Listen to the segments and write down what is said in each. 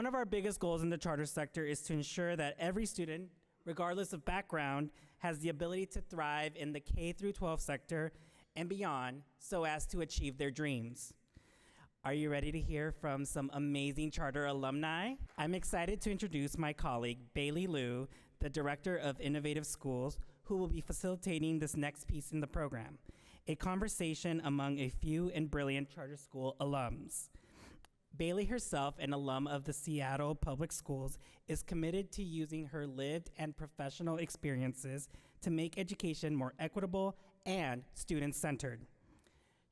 One of our biggest goals in the charter sector is to ensure that every student, regardless of background, has the ability to thrive in the K through 12 sector and beyond so as to achieve their dreams. Are you ready to hear from some amazing charter alumni? I'm excited to introduce my colleague, Bely Luu, the Director of Innovative Schools, who will be facilitating this next piece in the program, a conversation among a few and brilliant charter school alums. Bely herself, an alum of the Seattle Public Schools, is committed to using her lived and professional experiences to make education more equitable and student-centered.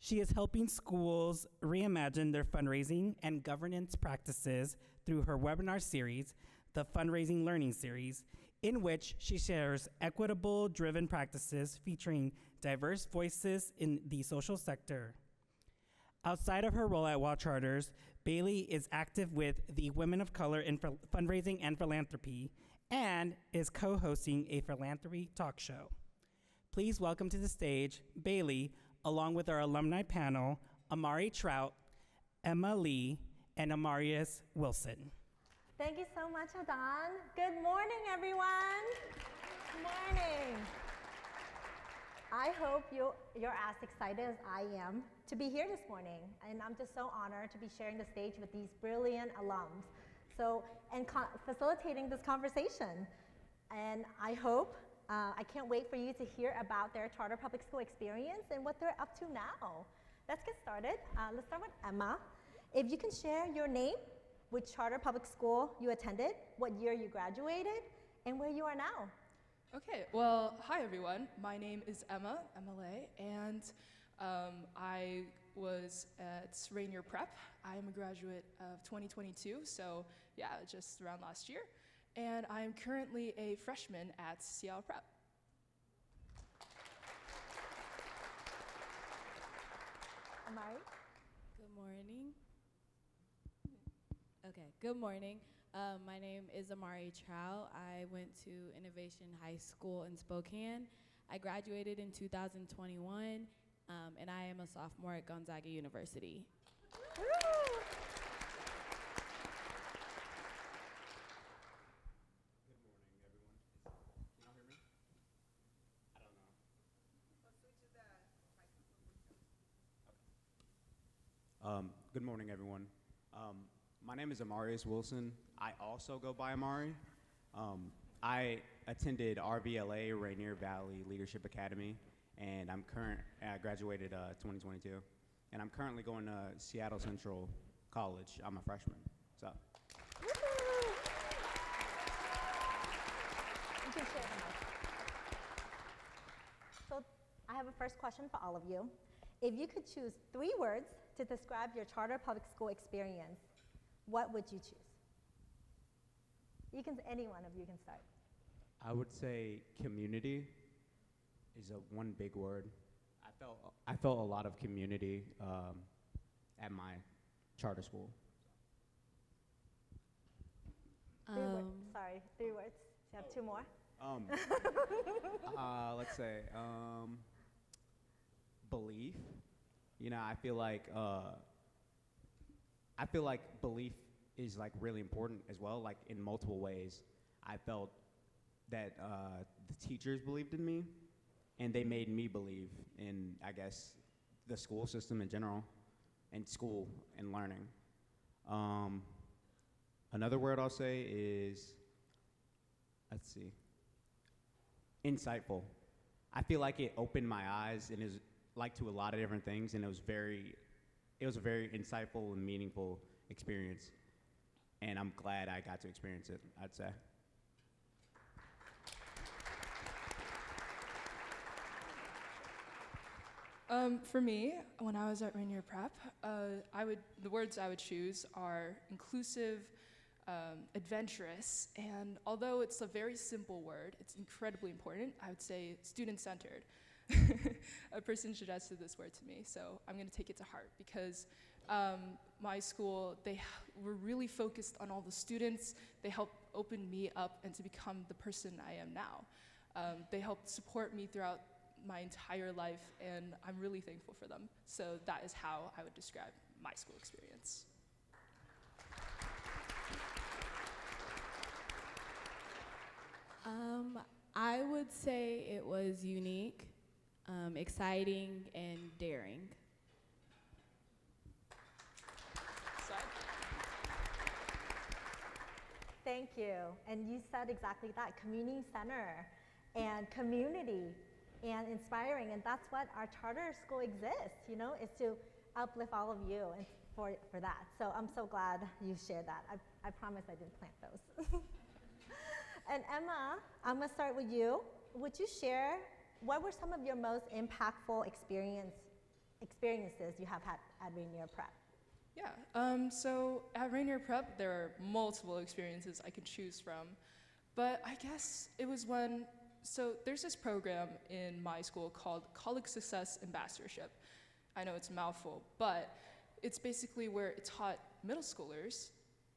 She is helping schools reimagine their fundraising and governance practices through her webinar series, the Fundraising Learning Series, in which she shares equitable-driven practices featuring diverse voices in the social sector. Outside of her role at WA Charters, Bely is active with the Women of Color in Fundraising and Philanthropy and is co-hosting a philanthropy talk show. Please welcome to the stage Bely, along with our alumni panel, Amari Trout, Emma Lee, and Amarius Wilson. Thank you so much, Adon. Good morning, everyone. Good morning. I hope you're as excited as I am to be here this morning. And I'm just so honored to be sharing the stage with these brilliant alums. And facilitating this conversation. And I hope, I can't wait for you to hear about their charter public school experience and what they're up to now. Let's get started. Let's start with Emma. If you can share your name, which charter public school you attended, what year you graduated, and where you are now. Okay, well, hi everyone. My name is Emma, MLA, and I was at Rainier Prep. I am a graduate of 2022, so yeah, just around last year. And I am currently a freshman at Seattle Prep. Amari? Good morning. Okay, good morning. My name is Amari Trout. I went to Innovation High School in Spokane. I graduated in 2021, and I am a sophomore at Gonzaga University. Woo! Good morning, everyone. Can y'all hear me? I don't know. Let's switch to the microphone. Okay. Good morning, everyone. My name is Amarius Wilson. I also go by Amari. I attended RVLA, Rainier Valley Leadership Academy, and I graduated 2022. And I'm currently going to Seattle Central College. I'm a freshman. So. You can share them. So I have a first question for all of you. If you could choose 3 words to describe your charter public school experience, what would you choose? Any one of you can start. I would say community is one big word. I felt a lot of community at my charter school. 3 words. Sorry, 3 words. You have 2 more. Let's say belief. You know, I feel like belief is like really important as well, like in multiple ways. I felt that the teachers believed in me, and they made me believe in, I guess, the school system in general, and school and learning. Another word I'll say is, let's see, insightful. I feel like it opened my eyes and is like to a lot of different things, and it was a very insightful and meaningful experience, and I'm glad I got to experience it, I'd say. For me, when I was at Rainier Prep, the words I would choose are inclusive, adventurous, and although it's a very simple word, it's incredibly important. I would say student-centered. A person suggested this word to me, so I'm going to take it to heart because my school, they were really focused on all the students. They helped open me up and to become the person I am now. They helped support me throughout my entire life, and I'm really thankful for them. So that is how I would describe my school experience. would say it was unique, exciting, and daring. Thank you. And you said exactly that, community center and community and inspiring. And that's what our charter school exists, you know, is to uplift all of you and for that. So I'm so glad you shared that. I promise I didn't plant those. And Emma, I'm gonna start with you. Would you share what were some of your most impactful experiences you have had at Rainier Prep? Yeah, so at Rainier Prep, there are multiple experiences I could choose from. But I guess it was when, so there's this program in my school called College Success Ambassadorship. I know it's a mouthful, but it's basically where it taught middle schoolers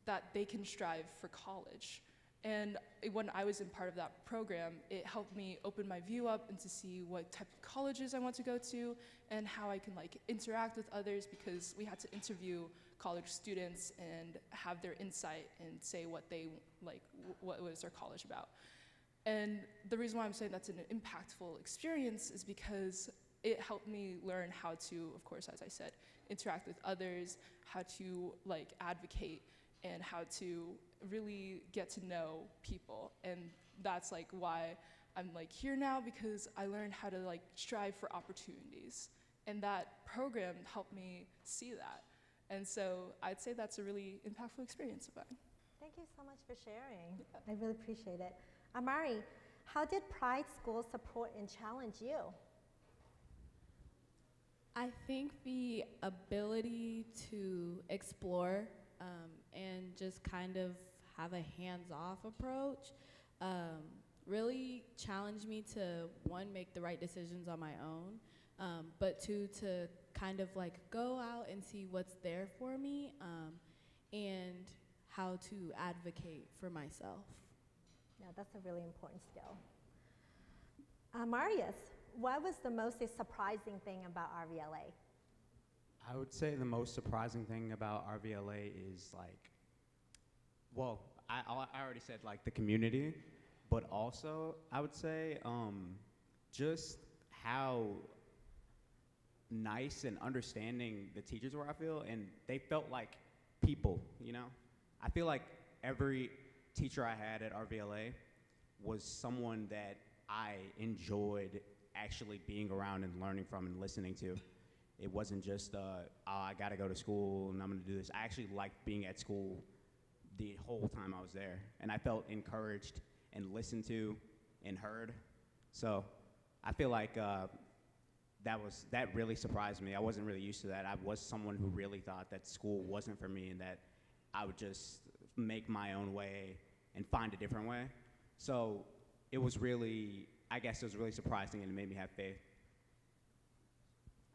that they can strive for college. And when I was in part of that program, it helped me open my view up and to see what type of colleges I want to go to and how I can like interact with others, because we had to interview college students and have their insight and say what they like, what was their college about. And the reason why I'm saying that's an impactful experience is because it helped me learn how to, of course, as I said, interact with others, how to like advocate, and how to really get to know people. And that's like why I'm like here now, because I learned how to like strive for opportunities. And that program helped me see that. And so I'd say that's a really impactful experience of mine. Thank you so much for sharing. I really appreciate it. Amari, how did Pride School support and challenge you? I think the ability to explore and just kind of have a hands-off approach really challenged me to, one, make the right decisions on my own, but two, to kind of like go out and see what's there for me and how to advocate for myself. Yeah, that's a really important skill. Marius, what was the most surprising thing about RVLA? I would say the most surprising thing about RVLA is like, well, I already said like the community, but also I would say just how nice and understanding the teachers were, I feel, and they felt like people, you know? I feel like every teacher I had at RVLA was someone that I enjoyed actually being around and learning from and listening to. It wasn't just, oh, I gotta go to school and I'm gonna do this. I actually liked being at school the whole time I was there. And I felt encouraged and listened to and heard. So I feel like that really surprised me. I wasn't really used to that. I was someone who really thought that school wasn't for me and that I would just make my own way and find a different way. So it was really, I guess it was really surprising, and it made me have faith.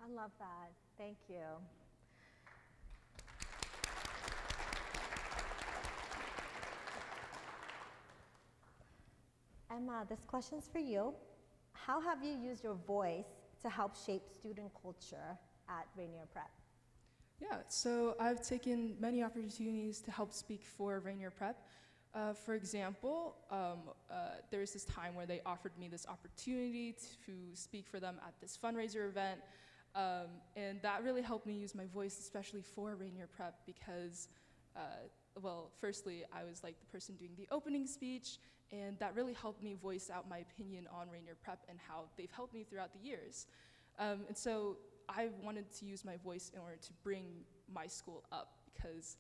I love that. Thank you. Emma, this question's for you. How have you used your voice to help shape student culture at Rainier Prep? Yeah, so I've taken many opportunities to help speak for Rainier Prep. For example, there was this time where they offered me this opportunity to speak for them at this fundraiser event, and that really helped me use my voice, especially for Rainier Prep, because, well, firstly, I was like the person doing the opening speech, and that really helped me voice out my opinion on Rainier Prep and how they've helped me throughout the years. And so I wanted to use my voice in order to bring my school up, because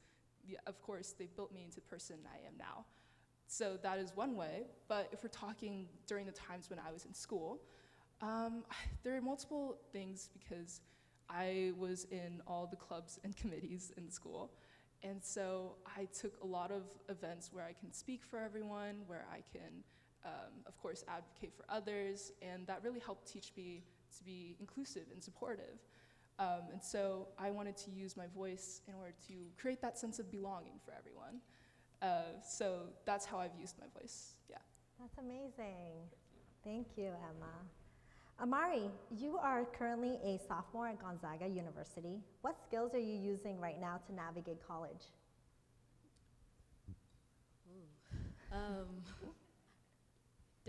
of course, they built me into the person I am now. So that is one way, but if we're talking during the times when I was in school, there are multiple things, because I was in all the clubs and committees in school. And so I took a lot of events where I can speak for everyone, where I can, of course, advocate for others, and that really helped teach me to be inclusive and supportive. And so I wanted to use my voice in order to create that sense of belonging for everyone. So that's how I've used my voice, yeah. That's amazing. Thank you, Emma. Amari, you are currently a sophomore at Gonzaga University. What skills are you using right now to navigate college?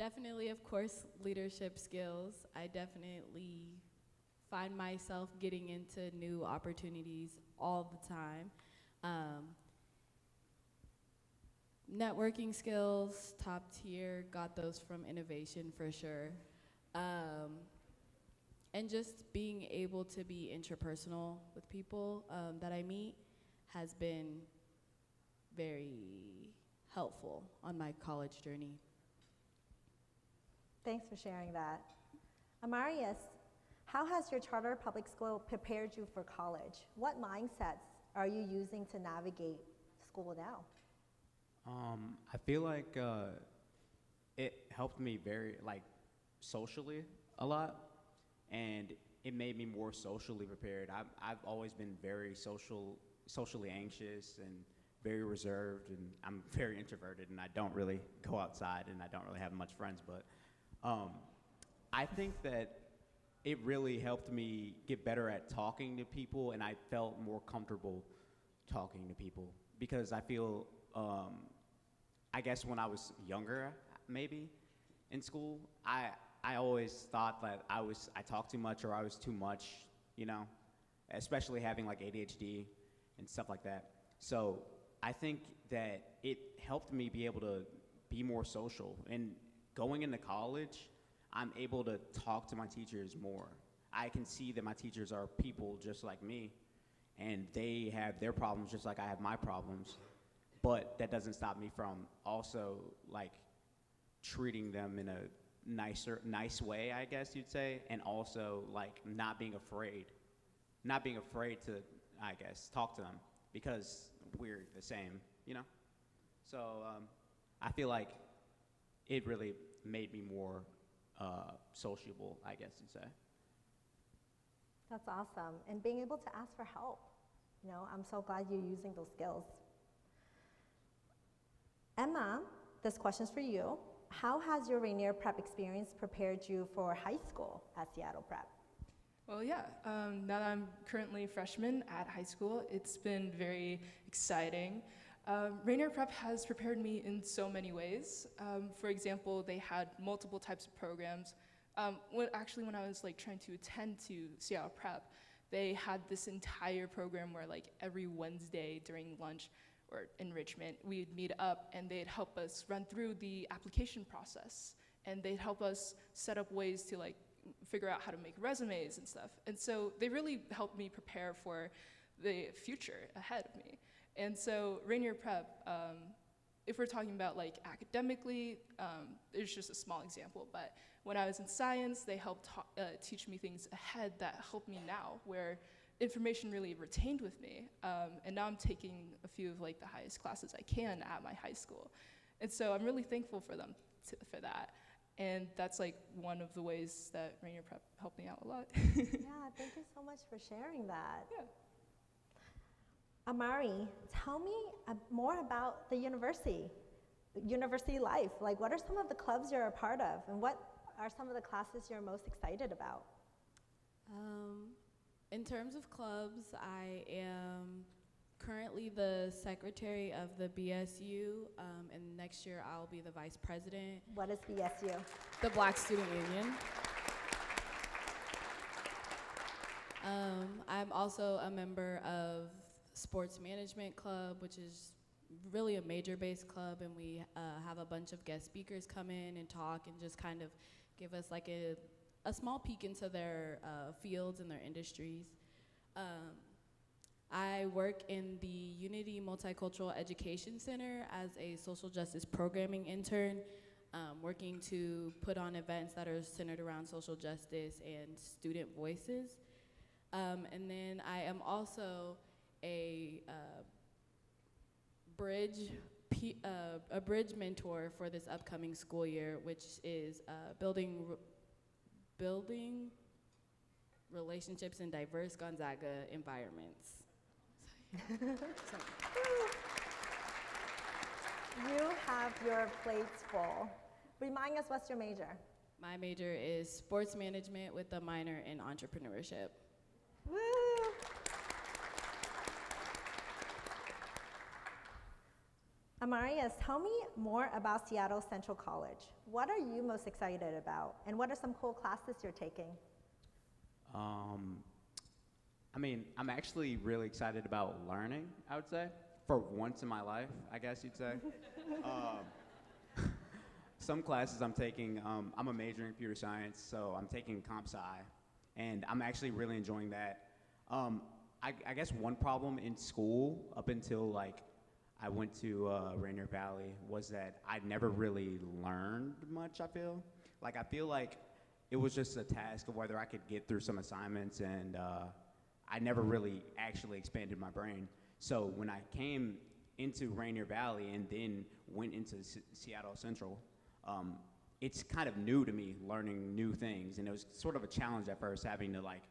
Definitely, of course, leadership skills. I definitely find myself getting into new opportunities all the time. Networking skills, top tier, got those from innovation for sure. And just being able to be interpersonal with people that I meet has been very helpful on my college journey. Thanks for sharing that. Amarius, how has your charter public school prepared you for college? What mindsets are you using to navigate school now? I feel like it helped me very, socially a lot, and it made me more socially prepared. I've always been very socially anxious and very reserved, and I'm very introverted, and I don't really go outside, and I don't really have much friends, but I think that it really helped me get better at talking to people, and I felt more comfortable talking to people because I feel, I guess when I was younger, maybe, in school, I always thought that I talked too much or I was too much, you know, especially having like ADHD and stuff like that. So I think that it helped me be able to be more social. And going into college, I'm able to talk to my teachers more. I can see that my teachers are people just like me, and they have their problems just like I have my problems. But that doesn't stop me from also like treating them in a nice way, I guess you'd say, and also like not being afraid to, I guess, talk to them because we're the same, you know? So I feel like it really made me more sociable, I guess you'd say. That's awesome. And being able to ask for help. You know, I'm so glad you're using those skills. Emma, this question's for you. How has your Rainier Prep experience prepared you for high school at Seattle Prep? Well, yeah, now that I'm currently a freshman at high school, it's been very exciting. Rainier Prep has prepared me in so many ways. For example, they had multiple types of programs. When I was like trying to attend to Seattle Prep, they had this entire program where like every Wednesday during lunch or enrichment, we'd meet up and they'd help us run through the application process, and they'd help us set up ways to like figure out how to make resumes and stuff. And so they really helped me prepare for the future ahead of me. And so Rainier Prep, if we're talking about like academically, there's just a small example, but when I was in science, they helped teach me things ahead that help me now, where information really retained with me. And now I'm taking a few of like the highest classes I can at my high school. And so I'm really thankful for them for that. And that's like one of the ways that Rainier Prep helped me out a lot. Yeah, thank you so much for sharing that. Yeah. Amari, tell me more about the university life. Like, what are some of the clubs you're a part of, and what are some of the classes you're most excited about? In terms of clubs, I am currently the secretary of the BSU, and next year I'll be the vice president. What is BSU? The Black Student Union. I'm also a member of Sports Management Club, which is really a major-based club, and we have a bunch of guest speakers come in and talk and just kind of give us like a small peek into their fields and their industries. I work in the Unity Multicultural Education Center as a social justice programming intern, working to put on events that are centered around social justice and student voices. And then I am also a bridge mentor for this upcoming school year, which is building relationships in diverse Gonzaga environments. You have your plates full. Remind us, what's your major? My major is sports management with a minor in entrepreneurship. Woo! Amarius, tell me more about Seattle Central College. What are you most excited about, and what are some cool classes you're taking? I mean, I'm actually really excited about learning, I would say, for once in my life, I guess you'd say. Some classes I'm taking, I'm a major in computer science, so I'm taking comp sci, and I'm actually really enjoying that. I guess one problem in school up until like I went to Rainier Valley was that I never really learned much, I feel. Like, I feel like it was just a task of whether I could get through some assignments, and I never really actually expanded my brain. So when I came into Rainier Valley and then went into Seattle Central, it's kind of new to me, learning new things, and it was sort of a challenge at first, having to like,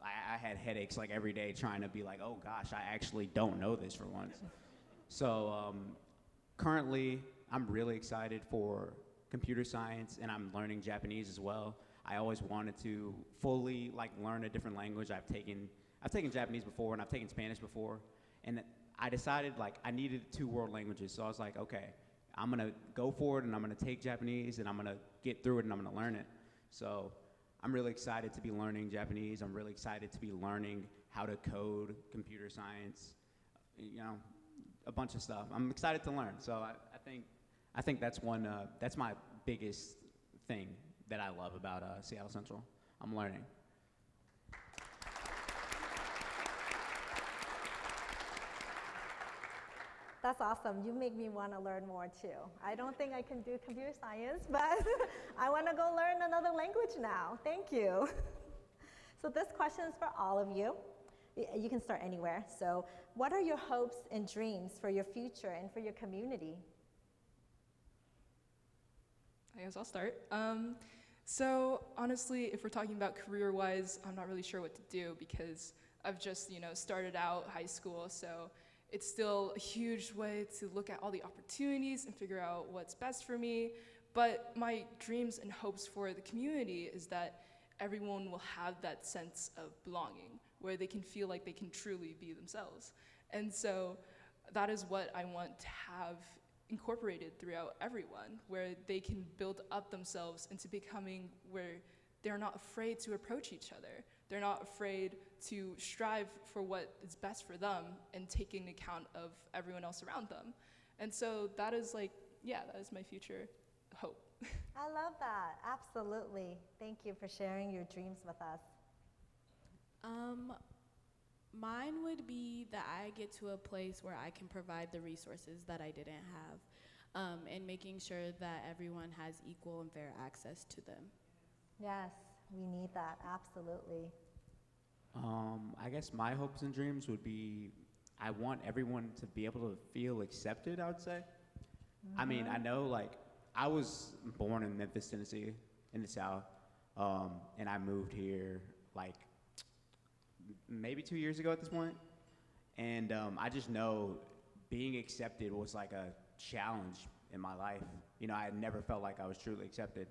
I had headaches like every day trying to be like, oh gosh, I actually don't know this for once. So currently, I'm really excited for computer science, and I'm learning Japanese as well. I always wanted to fully like learn a different language. I've taken Japanese before, and I've taken Spanish before, and I decided like I needed 2 world languages. So I was like, okay, I'm gonna go for it, and I'm gonna take Japanese, and I'm gonna get through it, and I'm gonna learn it. So I'm really excited to be learning Japanese. I'm really excited to be learning how to code, computer science, you know, a bunch of stuff. I'm excited to learn. So I think that's that's my biggest thing that I love about Seattle Central. I'm learning. That's awesome. You make me want to learn more too. I don't think I can do computer science, but I want to go learn another language now. Thank you. So this question is for all of you. You can start anywhere. So what are your hopes and dreams for your future and for your community? I guess I'll start. So honestly, if we're talking about career-wise, I'm not really sure what to do because I've just, started out high school, so it's still a huge way to look at all the opportunities and figure out what's best for me. But my dreams and hopes for the community is that everyone will have that sense of belonging, where they can feel like they can truly be themselves. And so that is what I want to have incorporated throughout everyone, where they can build up themselves into becoming where they're not afraid to approach each other. They're not afraid to strive for what is best for them and taking account of everyone else around them. And so that is that is my future hope. I love that. Absolutely. Thank you for sharing your dreams with us. Mine would be that I get to a place where I can provide the resources that I didn't have, and making sure that everyone has equal and fair access to them. Yes, we need that, absolutely. I guess my hopes and dreams would be, I want everyone to be able to feel accepted, I would say. Mm-hmm. I mean, I know, like, I was born in Memphis, Tennessee, in the South, and I moved here, like, maybe 2 years ago at this point. And I just know being accepted was like a challenge in my life. I had never felt like I was truly accepted.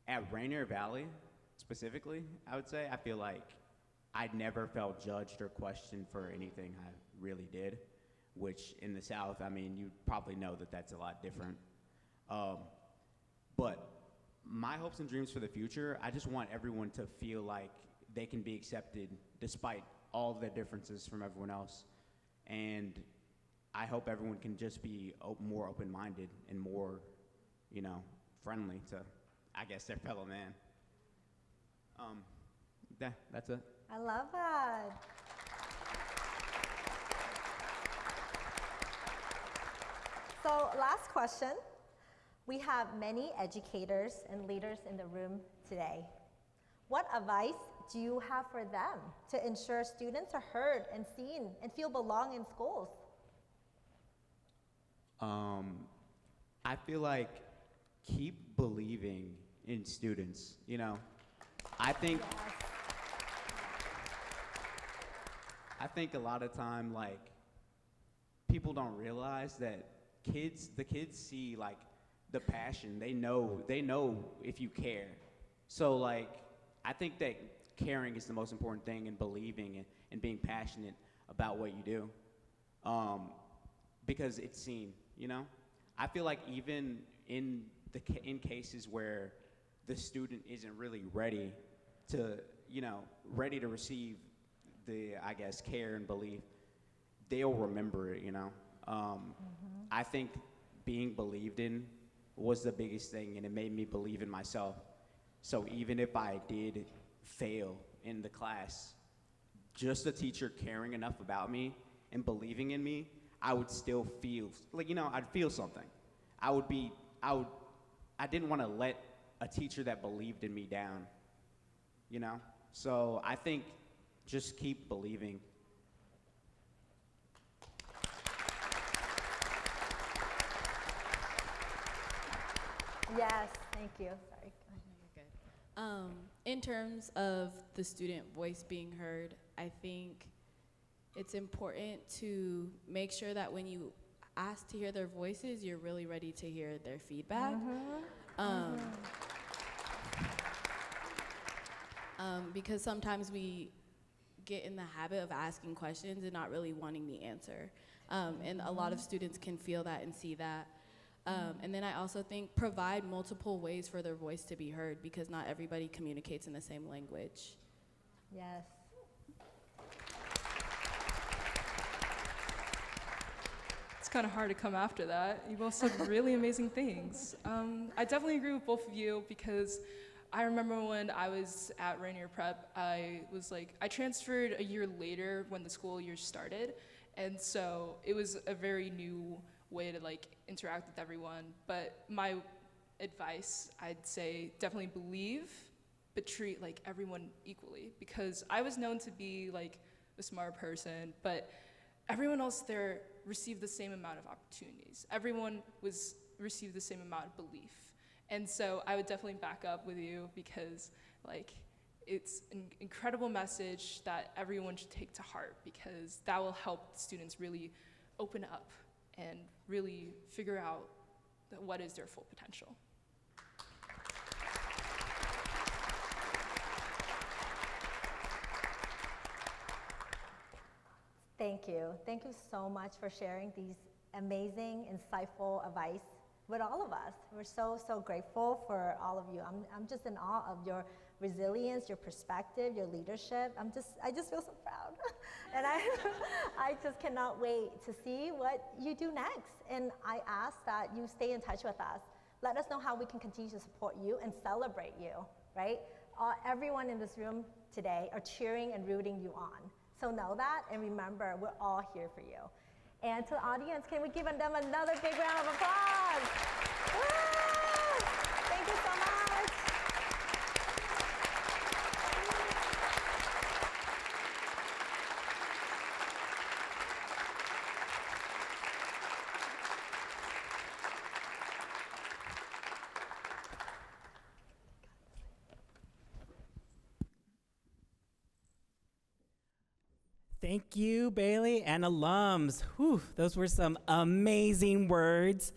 At Rainier Valley, specifically, I would say, I feel like I never felt judged or questioned for anything I really did, which in the South, I mean, you probably know that that's a lot different. But my hopes and dreams for the future, I just want everyone to feel like they can be accepted despite all of their differences from everyone else. And I hope everyone can just be more open-minded and more, friendly to, I guess, their fellow man. That's it. I love that. So last question. We have many educators and leaders in the room today. What advice do you have for them to ensure students are heard and seen and feel belong in schools? I feel like keep believing in students, I think I think a lot of time, like, people don't realize that the kids see, like, the passion. They know if you care. So, like, I think that caring is the most important thing, and believing and being passionate about what you do, because it's seen. you know? I feel like even in in cases where the student isn't really ready to, ready to receive the, I guess, care and belief, they'll remember it, you know? I think being believed in was the biggest thing, and it made me believe in myself. So even if I did fail in the class, just the teacher caring enough about me and believing in me, I would still feel, I'd feel something. I didn't want to let a teacher that believed in me down, you know? So I think just keep believing. Yes, thank you. Sorry. In terms of the student voice being heard, I think it's important to make sure that when you ask to hear their voices, you're really ready to hear their feedback. Because sometimes we get in the habit of asking questions and not really wanting the answer. And a lot of students can feel that and see that. And then I also think provide multiple ways for their voice to be heard, because not everybody communicates in the same language. Yes. It's kind of hard to come after that. You both said really amazing things. I definitely agree with both of you, because I remember when I was at Rainier Prep, I transferred a year later when the school year started, and so it was a very new way to interact with everyone. But my advice, I'd say definitely believe, but treat everyone equally, because I was known to be a smart person, but everyone else there received the same amount of opportunities. Everyone received the same amount of belief. And so I would definitely back up with you, because it's an incredible message that everyone should take to heart, because that will help students really open up and really figure out what is their full potential. Thank you. Thank you so much for sharing these amazing, insightful advice with all of us. We're so, so grateful for all of you. I'm just in awe of your resilience, your perspective, your leadership. I just feel so proud. And I just cannot wait to see what you do next. And I ask that you stay in touch with us. Let us know how we can continue to support you and celebrate you, right? Everyone in this room today are cheering and rooting you on. So know that, and remember, we're all here for you. And to the audience, can we give them another big round of applause? Woo! Thank you so much. Thank you, Bely and alums. Whew, those were some amazing words.